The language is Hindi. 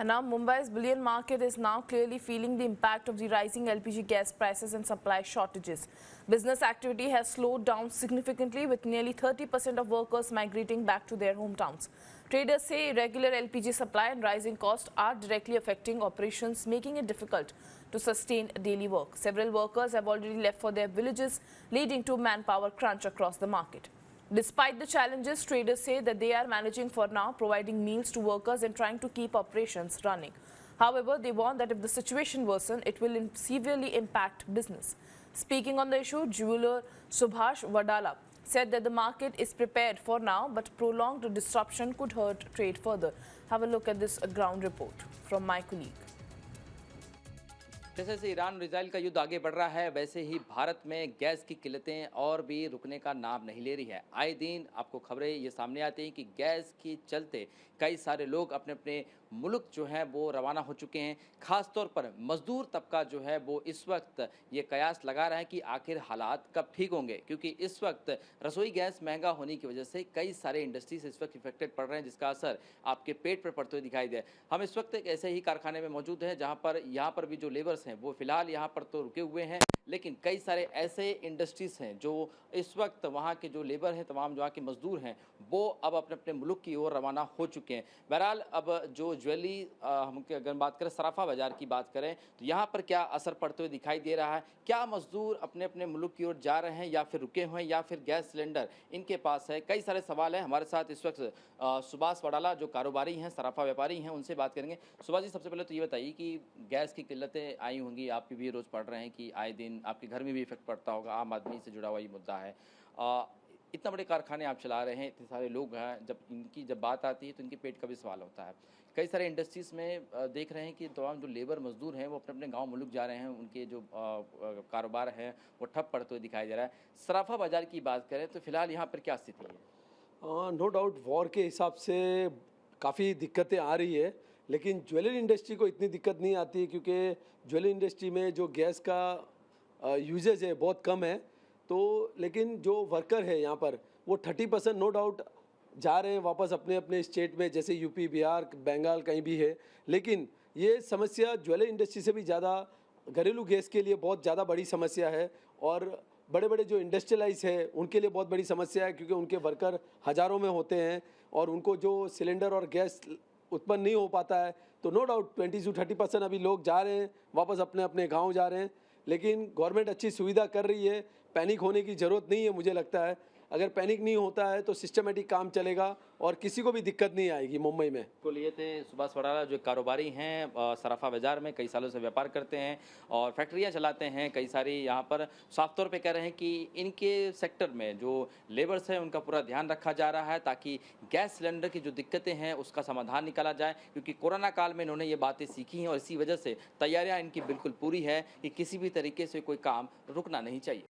And now Mumbai's bullion market is now clearly feeling the impact of the rising LPG gas prices and supply shortages. Business activity has slowed down significantly, with nearly 30% of workers migrating back to their hometowns. Traders say irregular LPG supply and rising costs are directly affecting operations, making it difficult to sustain daily work. Several workers have already left for their villages, leading to manpower crunch across the market. Despite the challenges, traders say that they are managing for now, providing meals to workers and trying to keep operations running. However, they warn that if the situation worsens, it will severely impact business. Speaking on the issue, jeweler Subhash Wadala said that the market is prepared for now, but prolonged disruption could hurt trade further. Have a look at this ground report from my colleague. जैसे जैसे ईरान और इसराइल का युद्ध आगे बढ़ रहा है, वैसे ही भारत में गैस की किल्लतें और भी रुकने का नाम नहीं ले रही है। आए दिन आपको खबरें ये सामने आती हैं कि गैस के चलते कई सारे लोग अपने अपने मुल्क जो है वो रवाना हो चुके हैं। ख़ास तौर पर मज़दूर तबका जो है वो इस वक्त ये कयास लगा रहा है कि आखिर हालात कब ठीक होंगे, क्योंकि इस वक्त रसोई गैस महंगा होने की वजह से कई सारे इंडस्ट्रीज इस वक्त इफेक्टेड पड़ रहे हैं, जिसका असर आपके पेट पर पड़ते हुए दिखाई दे। हम इस वक्त एक ऐसे ही कारखाने में मौजूद हैं जहाँ पर भी जो लेबर्स हैं वो फिलहाल यहाँ पर तो रुके हुए हैं, लेकिन कई सारे ऐसे इंडस्ट्रीज हैं जो इस वक्त वहाँ के जो लेबर हैं, तमाम जो वहाँ के मजदूर हैं, वो अब अपने अपने मुल्क की ओर रवाना हो चुके हैं। बहरहाल अब जो ज्वेलरी हम अगर बात करें, सराफा बाज़ार की बात करें, तो यहाँ पर क्या असर पड़ते हुए दिखाई दे रहा है? क्या मजदूर अपने अपने मुल्क की ओर जा रहे हैं या फिर रुके हुए हैं, या फिर गैस सिलेंडर इनके पास है? कई सारे सवाल हैं। हमारे साथ इस वक्त सुभाष वडाला जो कारोबारी हैं, सराफा व्यापारी हैं, उनसे बात करेंगे। सुभाष जी, सबसे पहले तो ये बताइए कि गैस की किल्लतें आई होंगी, आप भी रोज़ पढ़ रहे हैं कि आए दिन आपके घर में भी इफेक्ट पड़ता होगा, आम आदमी से जुड़ा हुआ ये मुद्दा है। इतना बड़े कारखाने आप चला रहे हैं, इतने सारे लोग हैं, जब बात आती है तो इनके पेट का भी सवाल होता है। कई सारे इंडस्ट्रीज़ में देख रहे हैं कि तमाम जो लेबर मजदूर हैं वो अपने अपने गांव मुल्क जा रहे हैं, उनके जो कारोबार है वो ठप पड़ते हुए दिखाई दे रहा है। सराफा बाज़ार की बात करें तो फिलहाल यहाँ पर क्या स्थिति है? नो डाउट वॉर के हिसाब से काफ़ी दिक्कतें आ रही है, लेकिन ज्वेलरी इंडस्ट्री को इतनी दिक्कत नहीं आती, क्योंकि ज्वेलरी इंडस्ट्री में जो गैस का यूजेज है बहुत कम है। तो लेकिन जो वर्कर है यहाँ पर वो 30% नो डाउट जा रहे हैं वापस अपने अपने स्टेट में, जैसे यूपी, बिहार, बंगाल कहीं भी है। लेकिन ये समस्या ज्वेलरी इंडस्ट्री से भी ज़्यादा घरेलू गैस के लिए बहुत ज़्यादा बड़ी समस्या है, और बड़े बड़े जो इंडस्ट्रियलाइज है उनके लिए बहुत बड़ी समस्या है, क्योंकि उनके वर्कर हज़ारों में होते हैं और उनको जो सिलेंडर और गैस उत्पन्न नहीं हो पाता है। तो नो डाउट 20 से 30% अभी लोग जा रहे हैं वापस अपने अपने गांव जा रहे हैं। लेकिन गवर्नमेंट अच्छी सुविधा कर रही है, पैनिक होने की ज़रूरत नहीं है। मुझे लगता है अगर पैनिक नहीं होता है तो सिस्टमेटिक काम चलेगा और किसी को भी दिक्कत नहीं आएगी मुंबई में। को लिए थे सुभाष वडाला जो कारोबारी हैं, सराफा बाज़ार में कई सालों से व्यापार करते हैं और फैक्ट्रियां चलाते हैं कई सारी। यहाँ पर साफ तौर पे कह रहे हैं कि इनके सेक्टर में जो लेबर्स हैं उनका पूरा ध्यान रखा जा रहा है ताकि गैस सिलेंडर की जो दिक्कतें हैं उसका समाधान निकाला जाए, क्योंकि कोरोना काल में इन्होंने ये बातें सीखी हैं और इसी वजह से तैयारियाँ इनकी बिल्कुल पूरी है कि किसी भी तरीके से कोई काम रुकना नहीं चाहिए।